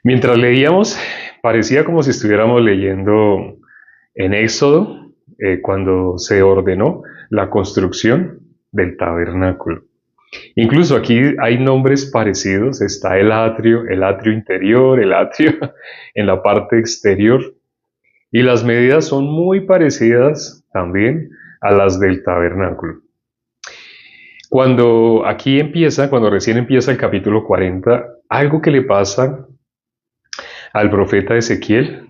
Mientras leíamos, parecía como si estuviéramos leyendo en Éxodo, cuando se ordenó la construcción del tabernáculo. Incluso aquí hay nombres parecidos, está el atrio interior, el atrio en la parte exterior, y las medidas son muy parecidas también a las del tabernáculo. Cuando recién empieza el capítulo 40, algo que le pasa al profeta Ezequiel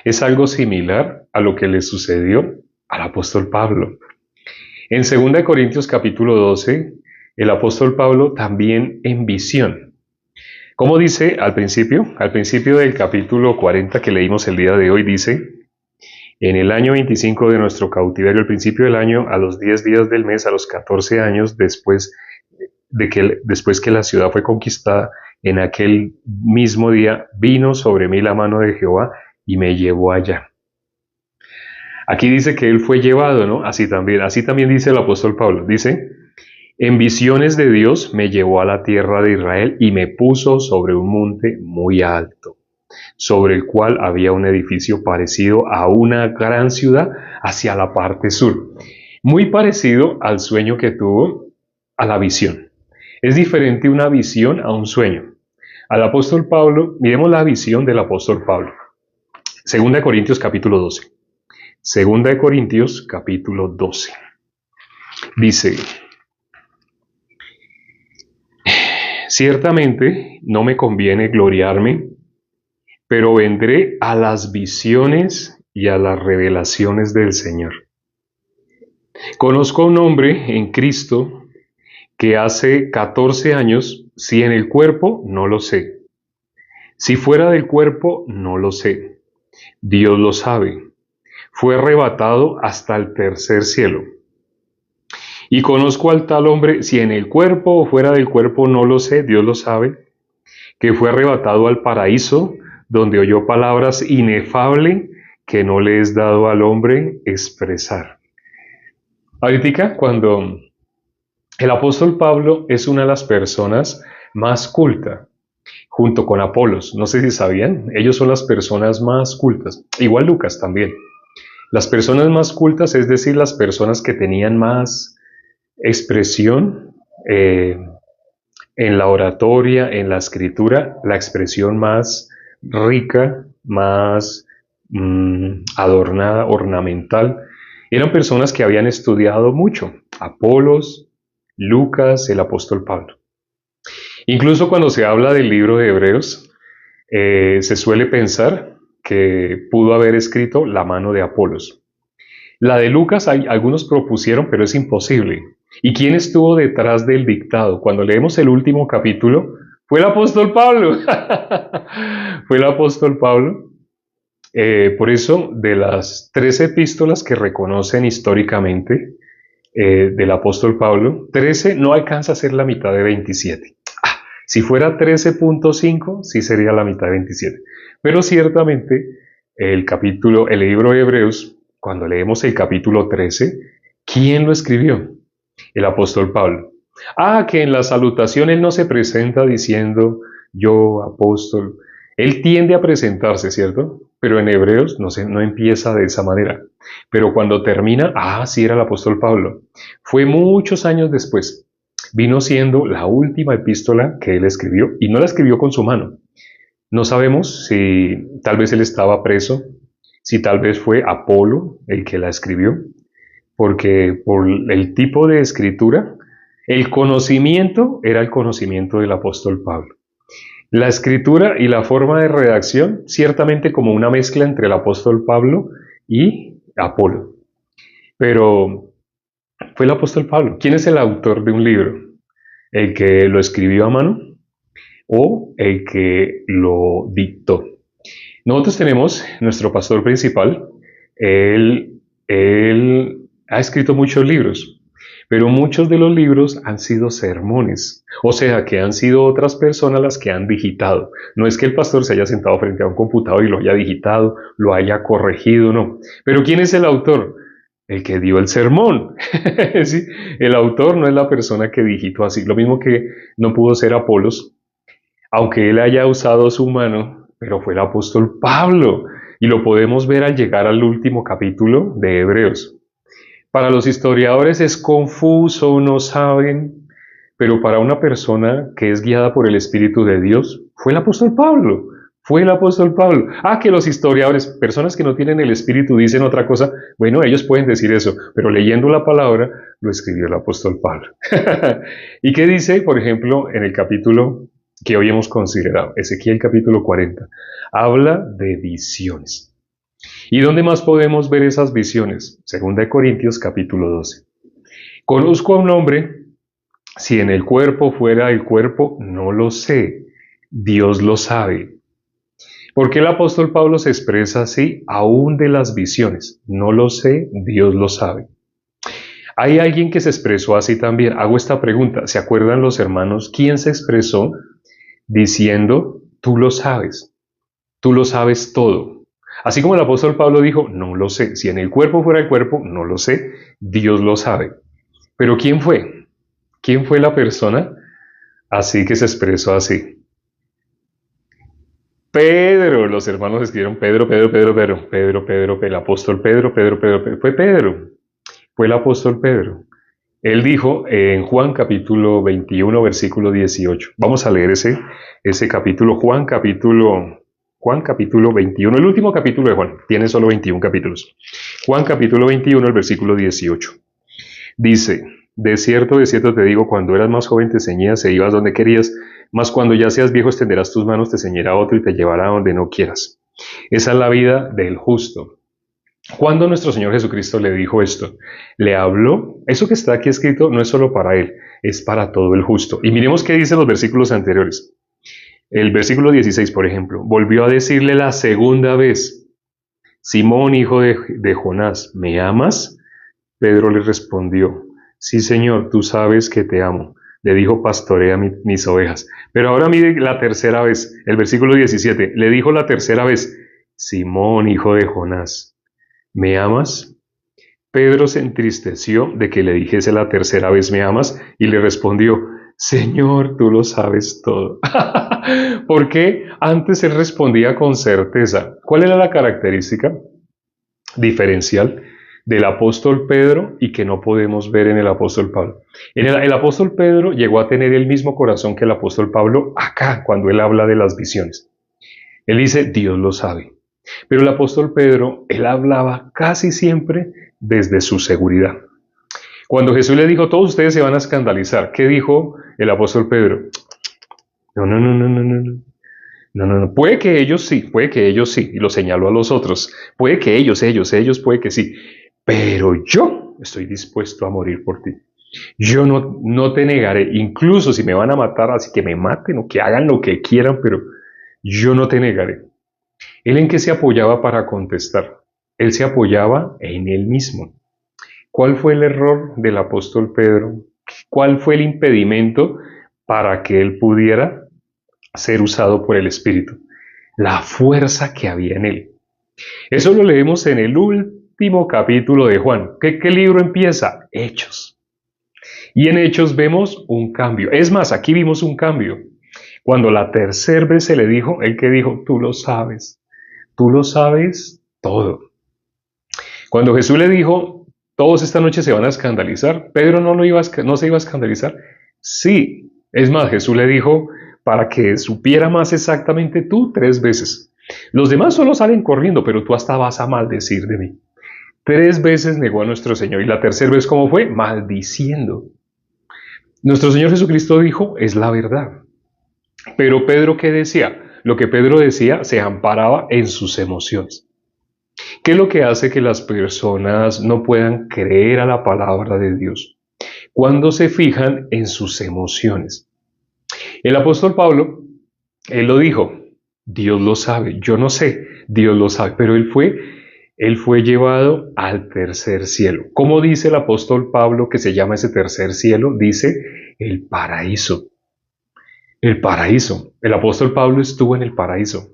es algo similar a lo que le sucedió al apóstol Pablo. En 2 Corintios capítulo 12, el apóstol Pablo también en visión. Como dice al principio del capítulo 40 que leímos el día de hoy, dice: en el año 25 de nuestro cautiverio, al principio del año, a los 10 días del mes, a los 14 años, después que la ciudad fue conquistada, en aquel mismo día vino sobre mí la mano de Jehová y me llevó allá. Aquí dice que él fue llevado, ¿no? Así también dice el apóstol Pablo. Dice: en visiones de Dios me llevó a la tierra de Israel y me puso sobre un monte muy alto, sobre el cual había un edificio parecido a una gran ciudad hacia la parte sur. Muy parecido al sueño que tuvo, a la visión. Es diferente una visión a un sueño. Al apóstol Pablo, miremos la visión del apóstol Pablo. 2 Corintios capítulo 12. 2 Corintios capítulo 12. Dice: ciertamente no me conviene gloriarme, pero vendré a las visiones y a las revelaciones del Señor. Conozco a un hombre en Cristo que hace 14 años, si en el cuerpo, no lo sé. Si fuera del cuerpo, no lo sé. Dios lo sabe. Fue arrebatado hasta el tercer cielo. Y conozco al tal hombre, si en el cuerpo o fuera del cuerpo, no lo sé, Dios lo sabe, que fue arrebatado al paraíso, donde oyó palabras inefables que no le es dado al hombre expresar. Ahorita, cuando el apóstol Pablo es una de las personas más cultas, junto con Apolos, no sé si sabían, ellos son las personas más cultas, igual Lucas también. Las personas más cultas, es decir, las personas que tenían más expresión en la oratoria, en la escritura, la expresión más rica, más adornada, ornamental, eran personas que habían estudiado mucho. Apolos, Lucas, el apóstol Pablo. Incluso cuando se habla del libro de Hebreos, se suele pensar que pudo haber escrito la mano de Apolos. La de Lucas, algunos propusieron, pero es imposible. ¿Y quién estuvo detrás del dictado? Cuando leemos el último capítulo, fue el apóstol Pablo. Fue el apóstol Pablo. Por eso, de las 13 epístolas que reconocen históricamente del apóstol Pablo, 13 no alcanza a ser la mitad de 27. Si fuera 13.5, sí sería la mitad de 27. Pero ciertamente el libro de Hebreos, cuando leemos el capítulo 13, ¿quién lo escribió? El apóstol Pablo. Que en la salutación él no se presenta diciendo yo, apóstol. Él tiende a presentarse, ¿cierto? Pero en Hebreos no empieza de esa manera. Pero cuando termina, sí era el apóstol Pablo. Fue muchos años después. Vino siendo la última epístola que él escribió, y no la escribió con su mano. No sabemos si tal vez él estaba preso, si tal vez fue Apolo el que la escribió, porque por el tipo de escritura, el conocimiento era el conocimiento del apóstol Pablo. La escritura y la forma de redacción, ciertamente como una mezcla entre el apóstol Pablo y Apolo. Pero fue el apóstol Pablo. ¿Quién es el autor de un libro? ¿El que lo escribió a mano o el que lo dictó? Nosotros tenemos nuestro pastor principal. Él ha escrito muchos libros, pero muchos de los libros han sido sermones, o sea que han sido otras personas las que han digitado. No es que el pastor se haya sentado frente a un computador y lo haya digitado, lo haya corregido, no. Pero ¿quién es el autor? El que dio el sermón. ¿Sí? El autor no es la persona que digitó así. Lo mismo que no pudo ser Apolos, aunque él haya usado su mano pero fue el apóstol Pablo. Y lo podemos ver al llegar al último capítulo de Hebreos. Para los historiadores es confuso, no saben, pero para una persona que es guiada por el Espíritu de Dios, fue el apóstol Pablo. Fue el apóstol Pablo. Ah, que los historiadores, personas que no tienen el Espíritu, dicen otra cosa. Bueno, ellos pueden decir eso, pero leyendo la palabra, lo escribió el apóstol Pablo. ¿Y qué dice, por ejemplo, en el capítulo que hoy hemos considerado, Ezequiel capítulo 40? Habla de visiones. ¿Y dónde más podemos ver esas visiones? Segunda de Corintios capítulo 12. Conozco a un hombre, si en el cuerpo fuera el cuerpo, no lo sé. Dios lo sabe. ¿Por qué el apóstol Pablo se expresa así, aún de las visiones? No lo sé, Dios lo sabe. Hay alguien que se expresó así también. Hago esta pregunta. ¿Se acuerdan los hermanos quién se expresó diciendo, tú lo sabes todo? Así como el apóstol Pablo dijo, no lo sé. Si en el cuerpo fuera el cuerpo, no lo sé, Dios lo sabe. Pero ¿quién fue? ¿Quién fue la persona así que se expresó así? Pedro, los hermanos escribieron Pedro, el apóstol Pedro, fue Pedro, fue el apóstol Pedro. Él dijo en Juan capítulo 21, versículo 18. Vamos a leer ese capítulo, Juan capítulo 21, el último capítulo de Juan, tiene solo 21 capítulos. Juan capítulo 21, el versículo 18. Dice, de cierto te digo, cuando eras más joven te ceñías e ibas donde querías, mas cuando ya seas viejo extenderás tus manos, te ceñirá otro y te llevará donde no quieras. Esa es la vida del justo. Cuando nuestro Señor Jesucristo le dijo esto, le habló, eso que está aquí escrito no es solo para él, es para todo el justo. Y miremos qué dicen los versículos anteriores. El versículo 16, por ejemplo, volvió a decirle la segunda vez, Simón, hijo de Jonás, ¿me amas? Pedro le respondió, sí, Señor, tú sabes que te amo. Le dijo, pastorea mis ovejas. Pero ahora mire la tercera vez, el versículo 17, le dijo la tercera vez, Simón, hijo de Jonás, ¿me amas? Pedro se entristeció de que le dijese la tercera vez, ¿me amas? Y le respondió, Señor, tú lo sabes todo. Porque antes él respondía con certeza. ¿Cuál era la característica diferencial del apóstol Pedro y que no podemos ver en el apóstol Pablo? El apóstol Pedro llegó a tener el mismo corazón que el apóstol Pablo acá, cuando él habla de las visiones. Él dice, Dios lo sabe. Pero el apóstol Pedro, él hablaba casi siempre desde su seguridad. Cuando Jesús le dijo, todos ustedes se van a escandalizar, ¿qué dijo el apóstol Pedro? No. Puede que ellos sí, y lo señaló a los otros. Puede que ellos, puede que sí. Pero yo estoy dispuesto a morir por ti. Yo no te negaré, incluso si me van a matar, así que me maten o que hagan lo que quieran, pero yo no te negaré. ¿Él en qué se apoyaba para contestar? Él se apoyaba en él mismo. ¿Cuál fue el error del apóstol Pedro? ¿Cuál fue el impedimento para que él pudiera ser usado por el Espíritu? La fuerza que había en él. Eso lo leemos en el último capítulo de Juan. ¿Qué libro empieza? Hechos. Y en Hechos vemos un cambio. Es más, aquí vimos un cambio. Cuando la tercera vez se le dijo, él que dijo, tú lo sabes todo. Cuando Jesús le dijo, todos esta noche se van a escandalizar, Pedro no se iba a escandalizar. Sí, es más, Jesús le dijo, para que supiera más exactamente tú 3 veces. Los demás solo salen corriendo, pero tú hasta vas a maldecir de mí. 3 veces negó a nuestro Señor, y la tercera vez, ¿cómo fue? Maldiciendo. Nuestro Señor Jesucristo dijo, es la verdad. Pero Pedro, ¿qué decía? Lo que Pedro decía se amparaba en sus emociones. ¿Qué es lo que hace que las personas no puedan creer a la palabra de Dios? Cuando se fijan en sus emociones. El apóstol Pablo, él lo dijo, Dios lo sabe, yo no sé, Dios lo sabe, pero él fue llevado al tercer cielo. ¿Cómo dice el apóstol Pablo que se llama ese tercer cielo? Dice el paraíso. El paraíso. El apóstol Pablo estuvo en el paraíso.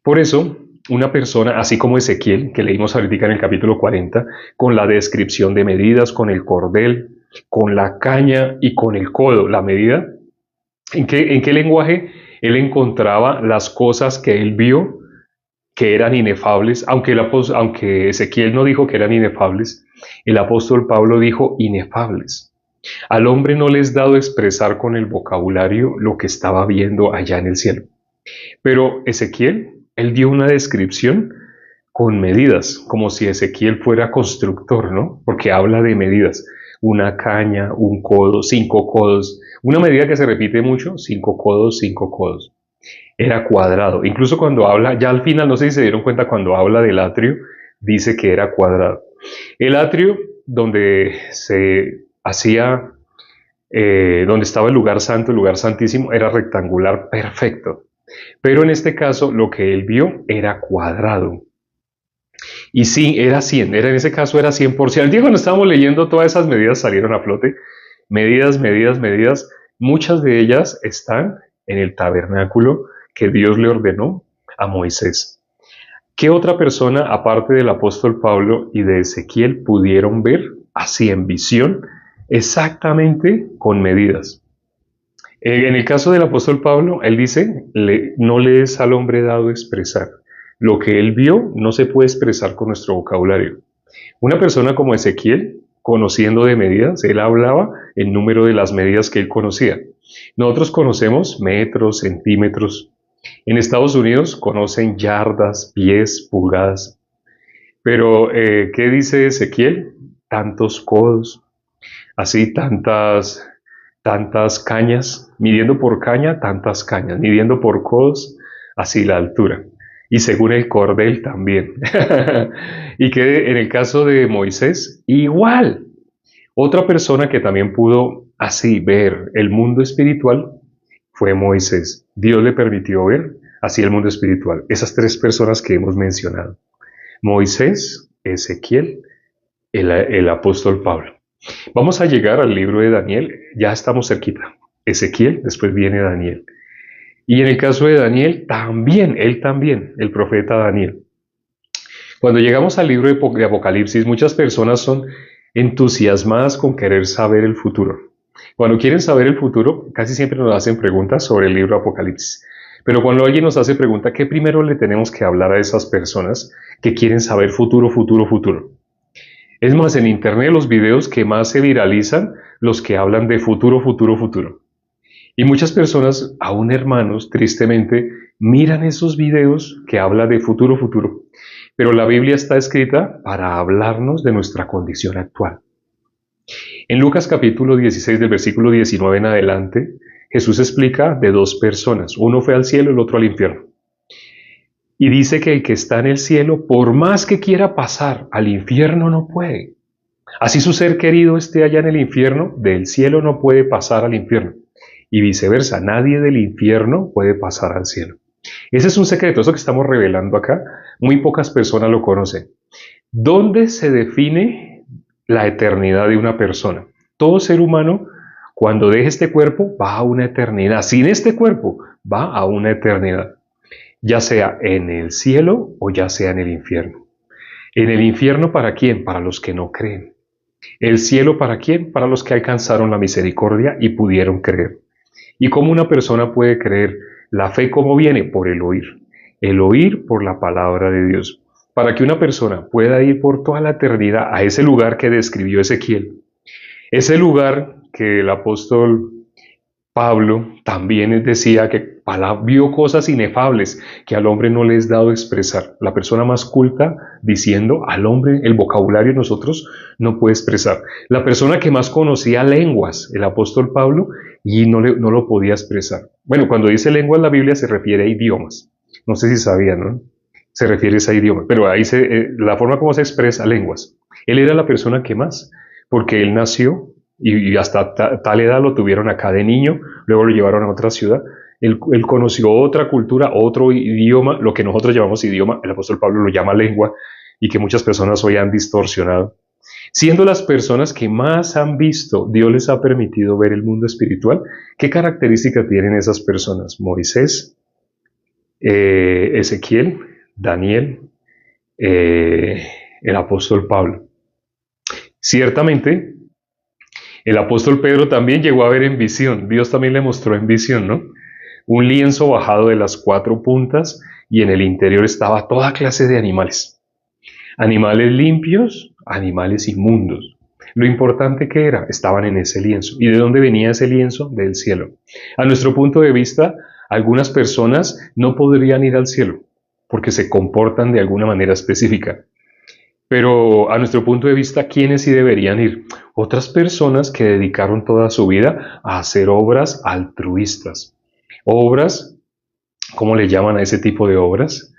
Por eso, una persona, así como Ezequiel, que leímos ahorita en el capítulo 40, con la descripción de medidas, con el cordel, con la caña y con el codo, la medida, ¿en qué lenguaje Él encontraba las cosas que él vio que eran inefables, aunque Ezequiel no dijo que eran inefables, el apóstol Pablo dijo inefables. Al hombre no le es dado expresar con el vocabulario lo que estaba viendo allá en el cielo. Pero Ezequiel, él dio una descripción con medidas, como si Ezequiel fuera constructor, ¿no? Porque habla de medidas. Una caña, un codo, 5 codos. Una medida que se repite mucho, 5 codos, 5 codos. Era cuadrado. Incluso cuando habla, ya al final, no sé si se dieron cuenta, cuando habla del atrio, dice que era cuadrado. El atrio, donde se hacía, donde estaba el lugar santo, el lugar santísimo, era rectangular perfecto. Pero en este caso, lo que él vio era cuadrado. Y sí, era 100, en ese caso era 100%. El día cuando estábamos leyendo, todas esas medidas salieron a flote. Medidas, medidas, medidas. Muchas de ellas están en el tabernáculo que Dios le ordenó a Moisés. ¿Qué otra persona, aparte del apóstol Pablo y de Ezequiel, pudieron ver así en visión, exactamente con medidas? En el caso del apóstol Pablo, él dice, no le es al hombre dado expresar. Lo que él vio no se puede expresar con nuestro vocabulario. Una persona como Ezequiel, conociendo de medidas, él hablaba el número de las medidas que él conocía. Nosotros conocemos metros, centímetros. En Estados Unidos conocen yardas, pies, pulgadas. Pero, ¿qué dice Ezequiel? Tantos codos, así tantas cañas, midiendo por caña, tantas cañas, midiendo por codos, así la altura. Y según el cordel también. Y que en el caso de Moisés, igual. Otra persona que también pudo así ver el mundo espiritual fue Moisés. Dios le permitió ver así el mundo espiritual. Esas 3 personas que hemos mencionado. Moisés, Ezequiel, el apóstol Pablo. Vamos a llegar al libro de Daniel, ya estamos cerquita. Ezequiel, después viene Daniel. Y en el caso de Daniel, también, el profeta Daniel. Cuando llegamos al libro de Apocalipsis, muchas personas son entusiasmadas con querer saber el futuro. Cuando quieren saber el futuro, casi siempre nos hacen preguntas sobre el libro de Apocalipsis. Pero cuando alguien nos hace pregunta, ¿qué primero le tenemos que hablar a esas personas que quieren saber futuro, futuro, futuro? Es más, en internet los videos que más se viralizan, los que hablan de futuro, futuro, futuro. Y muchas personas, aún hermanos, tristemente, miran esos videos que hablan de futuro, futuro. Pero la Biblia está escrita para hablarnos de nuestra condición actual. En Lucas capítulo 16, del versículo 19 en adelante, Jesús explica de 2 personas. Uno fue al cielo, el otro al infierno. Y dice que el que está en el cielo, por más que quiera pasar al infierno, no puede. Así su ser querido esté allá en el infierno, del cielo no puede pasar al infierno. Y viceversa, nadie del infierno puede pasar al cielo. Ese es un secreto, eso que estamos revelando acá, muy pocas personas lo conocen. ¿Dónde se define la eternidad de una persona? Todo ser humano, cuando deje este cuerpo, va a una eternidad. Sin este cuerpo, va a una eternidad. Ya sea en el cielo o ya sea en el infierno. En el infierno, ¿para quién? Para los que no creen. El cielo, ¿para quién? Para los que alcanzaron la misericordia y pudieron creer. ¿Y cómo una persona puede creer? La fe, ¿cómo viene? Por el oír. El oír por la palabra de Dios. Para que una persona pueda ir por toda la eternidad a ese lugar que describió Ezequiel. Ese lugar que el apóstol Pablo también decía que vio cosas inefables que al hombre no le es dado expresar. La persona más culta diciendo al hombre el vocabulario nosotros no puede expresar. La persona que más conocía lenguas, el apóstol Pablo, y no lo podía expresar. Bueno, cuando dice lenguas la Biblia se refiere a idiomas. No sé si sabían, ¿no? Se refiere a ese idioma, pero ahí la forma como se expresa lenguas. Él era la persona que más, porque él nació y hasta tal edad lo tuvieron acá de niño, luego lo llevaron a otra ciudad. Él conoció otra cultura, otro idioma, lo que nosotros llamamos idioma, el apóstol Pablo lo llama lengua, y que muchas personas hoy han distorsionado. Siendo las personas que más han visto, Dios les ha permitido ver el mundo espiritual. ¿Qué características tienen esas personas? Moisés, Ezequiel, Daniel, el apóstol Pablo. Ciertamente, el apóstol Pedro también llegó a ver en visión. Dios también le mostró en visión, ¿no? un lienzo bajado de las 4 puntas y en el interior estaba toda clase de animales. Animales limpios, animales inmundos. Lo importante que era, estaban en ese lienzo. ¿Y de dónde venía ese lienzo? Del cielo. A nuestro punto de vista, algunas personas no podrían ir al cielo porque se comportan de alguna manera específica. Pero a nuestro punto de vista, ¿quiénes sí deberían ir? Otras personas que dedicaron toda su vida a hacer obras altruistas. Obras, ¿cómo le llaman a ese tipo de obras?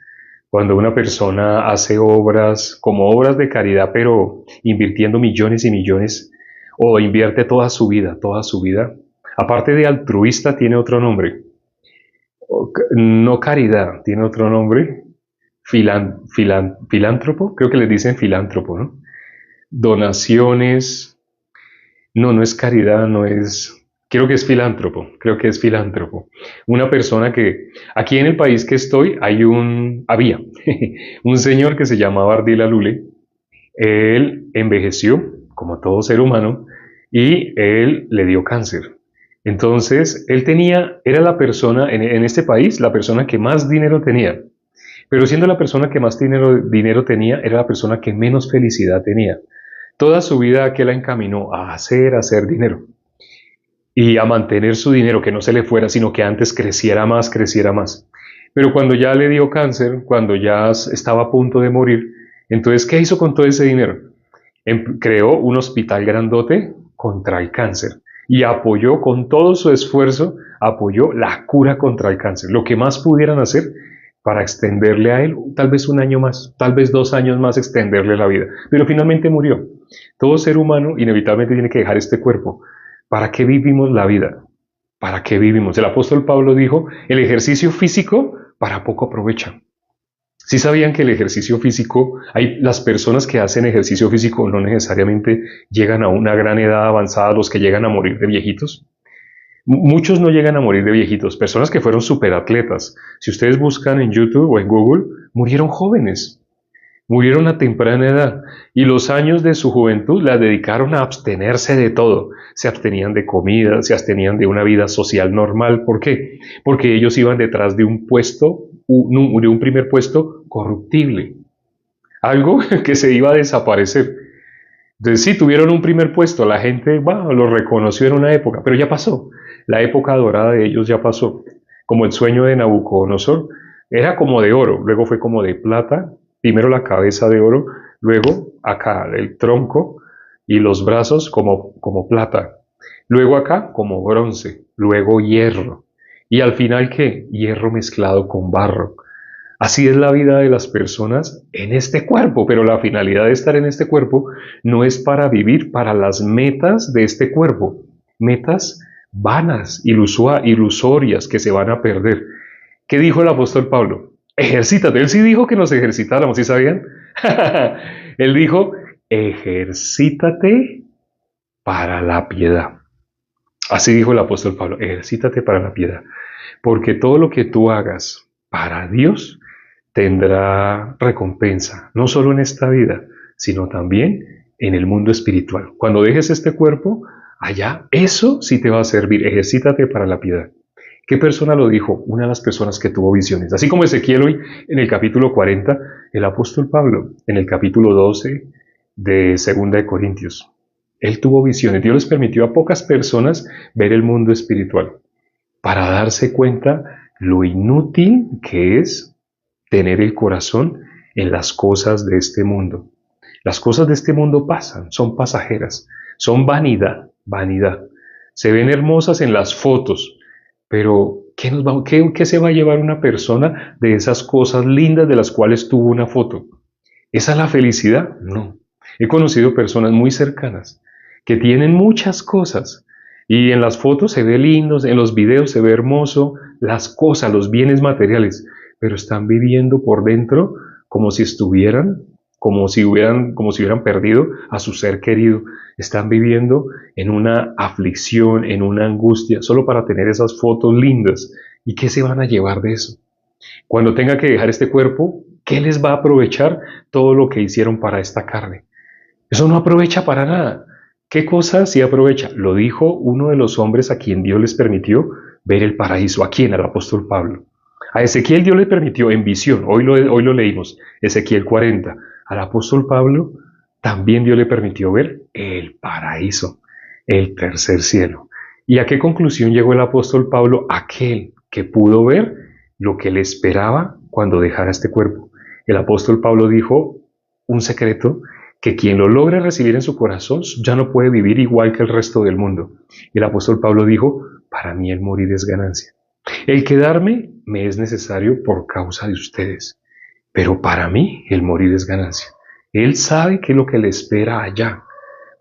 Cuando una persona hace obras como obras de caridad, pero invirtiendo millones y millones, o invierte toda su vida. Aparte de altruista, tiene otro nombre. No caridad, tiene otro nombre. Filántropo, creo que les dicen filántropo, ¿no? Donaciones, no es caridad, no es, creo que es filántropo. Una persona que, aquí en el país que estoy, había un señor que se llamaba Ardila Lule. Él envejeció, como todo ser humano, y él le dio cáncer. Entonces, era la persona, en este país, la persona que más dinero tenía. Pero siendo la persona que más dinero tenía, era la persona que menos felicidad tenía. Toda su vida que la encaminó a hacer dinero. Y a mantener su dinero, que no se le fuera, sino que antes creciera más, creciera más. Pero cuando ya le dio cáncer, cuando ya estaba a punto de morir, entonces, ¿qué hizo con todo ese dinero? Creó un hospital grandote contra el cáncer y apoyó con todo su esfuerzo, apoyó la cura contra el cáncer. Lo que más pudieran hacer para extenderle a él tal vez un año más, tal vez 2 años más, extenderle la vida. Pero finalmente murió. Todo ser humano inevitablemente tiene que dejar este cuerpo. ¿Para qué vivimos la vida? ¿Para qué vivimos? El apóstol Pablo dijo, el ejercicio físico para poco aprovecha. ¿Sí sabían que el ejercicio físico, las personas que hacen ejercicio físico no necesariamente llegan a una gran edad avanzada, los que llegan a morir de viejitos? Muchos no llegan a morir de viejitos, personas que fueron superatletas. Si ustedes buscan en YouTube o en Google, murieron jóvenes, murieron a temprana edad y los años de su juventud las dedicaron a abstenerse de todo. Se abstenían de comida, se abstenían de una vida social normal. ¿Por qué? Porque ellos iban detrás de un puesto, de un primer puesto corruptible, algo que se iba a desaparecer. Entonces sí, tuvieron un primer puesto, la gente lo reconoció en una época, pero ya pasó. La época dorada de ellos ya pasó. Como el sueño de Nabucodonosor, era como de oro, luego fue como de plata, primero la cabeza de oro, luego acá el tronco y los brazos como plata, luego acá como bronce, luego hierro, y al final ¿qué? Hierro mezclado con barro. Así es la vida de las personas en este cuerpo, pero la finalidad de estar en este cuerpo no es para vivir para las metas de este cuerpo, metas vanas, ilusorias que se van a perder. ¿Qué dijo el apóstol Pablo? Ejercítate. Él sí dijo que nos ejercitáramos, ¿sí sabían? Él dijo, ejercítate para la piedad. Así dijo el apóstol Pablo, ejercítate para la piedad. Porque todo lo que tú hagas para Dios tendrá recompensa, no solo en esta vida, sino también en el mundo espiritual. Cuando dejes este cuerpo, allá, eso sí te va a servir. Ejercítate para la piedad. ¿Qué persona lo dijo? Una de las personas que tuvo visiones. Así como Ezequiel hoy en el capítulo 40, el apóstol Pablo en el capítulo 12 de 2 de Corintios. Él tuvo visiones. Dios les permitió a pocas personas ver el mundo espiritual para darse cuenta lo inútil que es tener el corazón en las cosas de este mundo. Las cosas de este mundo pasan, son pasajeras, son vanidad. Se ven hermosas en las fotos, pero ¿qué se va a llevar una persona de esas cosas lindas de las cuales tuvo una foto? ¿Esa es la felicidad? No. He conocido personas muy cercanas que tienen muchas cosas y en las fotos se ve lindo, en los videos se ve hermoso, las cosas, los bienes materiales, pero están viviendo por dentro como si hubieran perdido a su ser querido. Están viviendo en una aflicción, en una angustia, solo para tener esas fotos lindas. ¿Y qué se van a llevar de eso? Cuando tenga que dejar este cuerpo, ¿qué les va a aprovechar todo lo que hicieron para esta carne? Eso no aprovecha para nada. ¿Qué cosa sí aprovecha? Lo dijo uno de los hombres a quien Dios les permitió ver el paraíso. ¿A quién? Al apóstol Pablo. A Ezequiel Dios le permitió en visión, hoy lo leímos, Ezequiel 40. Al apóstol Pablo también Dios le permitió ver el paraíso, el tercer cielo. ¿Y a qué conclusión llegó el apóstol Pablo? Aquel que pudo ver lo que le esperaba cuando dejara este cuerpo. El apóstol Pablo dijo un secreto, que quien lo logra recibir en su corazón ya no puede vivir igual que el resto del mundo. El apóstol Pablo dijo, para mí el morir es ganancia. El quedarme me es necesario por causa de ustedes, pero para mí el morir es ganancia. Él sabe qué es lo que le espera allá,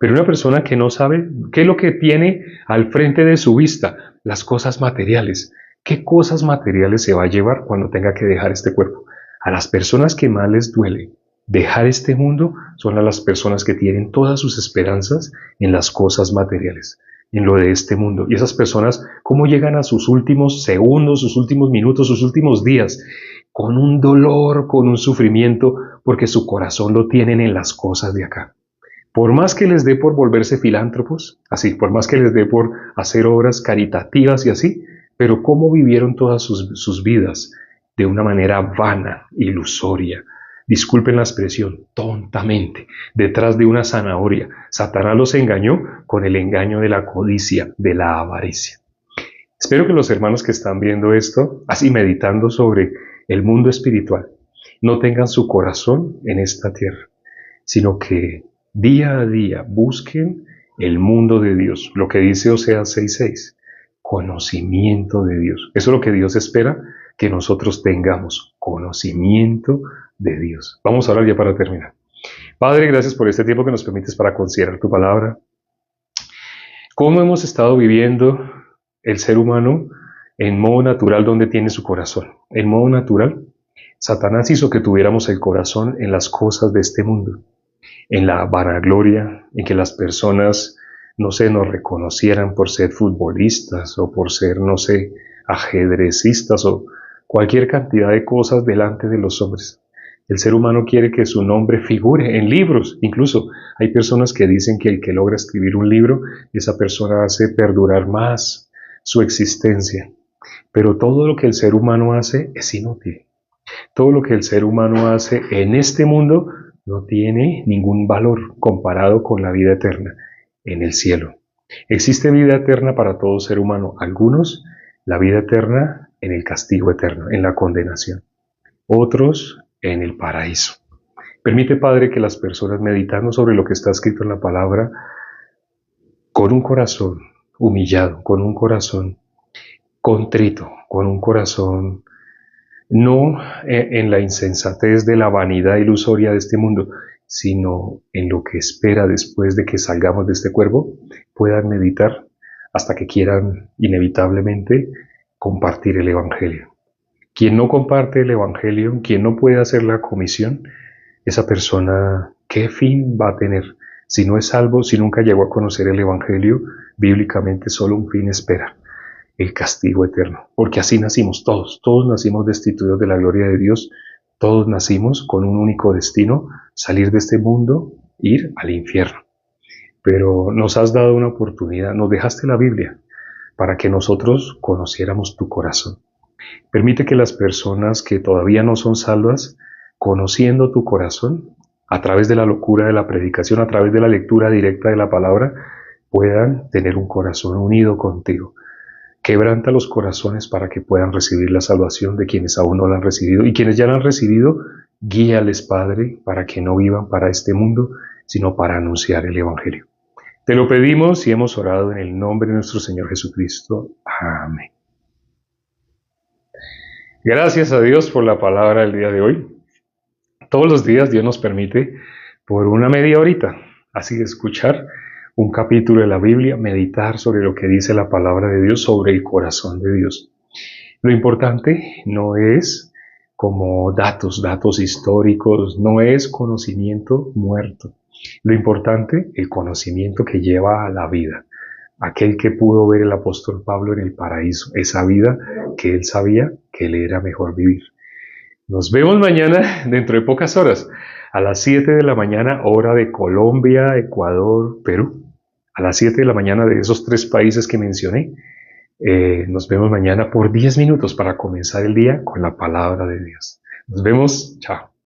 pero una persona que no sabe qué es lo que tiene al frente de su vista, las cosas materiales. ¿Qué cosas materiales se va a llevar cuando tenga que dejar este cuerpo? A las personas que más les duele dejar este mundo son a las personas que tienen todas sus esperanzas en las cosas materiales, en lo de este mundo. Y esas personas, ¿cómo llegan a sus últimos segundos, sus últimos minutos, sus últimos días? Con un dolor, con un sufrimiento, porque su corazón lo tienen en las cosas de acá. Por más que les dé por volverse filántropos, así, por más que les dé por hacer obras caritativas y así, pero cómo vivieron todas sus vidas de una manera vana, ilusoria, disculpen la expresión, tontamente, detrás de una zanahoria. Satanás los engañó con el engaño de la codicia, de la avaricia. Espero que los hermanos que están viendo esto, así meditando sobre el mundo espiritual, no tengan su corazón en esta tierra, sino que día a día busquen el mundo de Dios, lo que dice Oseas 6:6, conocimiento de Dios. Eso es lo que Dios espera que nosotros tengamos, conocimiento de Dios. Vamos a orar ya para terminar. Padre, gracias por este tiempo que nos permites para considerar tu palabra. ¿Cómo hemos estado viviendo el ser humano en modo natural donde tiene su corazón? En modo natural, Satanás hizo que tuviéramos el corazón en las cosas de este mundo, en la vanagloria, en que las personas, no sé, nos reconocieran por ser futbolistas o por ser, no sé, ajedrecistas o cualquier cantidad de cosas delante de los hombres. El ser humano quiere que su nombre figure en libros. Incluso hay personas que dicen que el que logra escribir un libro, esa persona hace perdurar más su existencia. Pero todo lo que el ser humano hace es inútil. Todo lo que el ser humano hace en este mundo no tiene ningún valor comparado con la vida eterna en el cielo. Existe vida eterna para todo ser humano. Algunos, la vida eterna en el castigo eterno, en la condenación. Otros, en el paraíso. Permite, Padre, que las personas meditando sobre lo que está escrito en la palabra, con un corazón humillado, con un corazón contrito, con un corazón no en la insensatez de la vanidad ilusoria de este mundo, sino en lo que espera después de que salgamos de este cuerpo, puedan meditar hasta que quieran inevitablemente compartir el Evangelio. Quien no comparte el Evangelio, quien no puede hacer la comisión, esa persona, ¿qué fin va a tener? Si no es salvo, si nunca llegó a conocer el Evangelio, bíblicamente solo un fin espera: el castigo eterno. Porque así nacimos todos nacimos destituidos de la gloria de Dios, todos nacimos con un único destino: salir de este mundo, ir al infierno. Pero nos has dado una oportunidad, nos dejaste la Biblia para que nosotros conociéramos tu corazón. Permite que las personas que todavía no son salvas, conociendo tu corazón, a través de la locura de la predicación, a través de la lectura directa de la palabra, puedan tener un corazón unido contigo. Quebranta los corazones para que puedan recibir la salvación de quienes aún no la han recibido. Y quienes ya la han recibido, guíales, Padre, para que no vivan para este mundo, sino para anunciar el Evangelio. Te lo pedimos y hemos orado en el nombre de nuestro Señor Jesucristo. Amén. Gracias a Dios por la palabra del día de hoy. Todos los días Dios nos permite, por una media horita, así escuchar un capítulo de la Biblia, meditar sobre lo que dice la palabra de Dios, sobre el corazón de Dios. Lo importante no es como datos históricos, no es conocimiento muerto. Lo importante, el conocimiento que lleva a la vida. Aquel que pudo ver el apóstol Pablo en el paraíso, esa vida que él sabía que le era mejor vivir. Nos vemos mañana, dentro de pocas horas, a las 7 de la mañana, hora de Colombia, Ecuador, Perú. A las 7 de la mañana de esos 3 países que mencioné, Nos vemos mañana por 10 minutos para comenzar el día con la palabra de Dios. Nos vemos. Chao.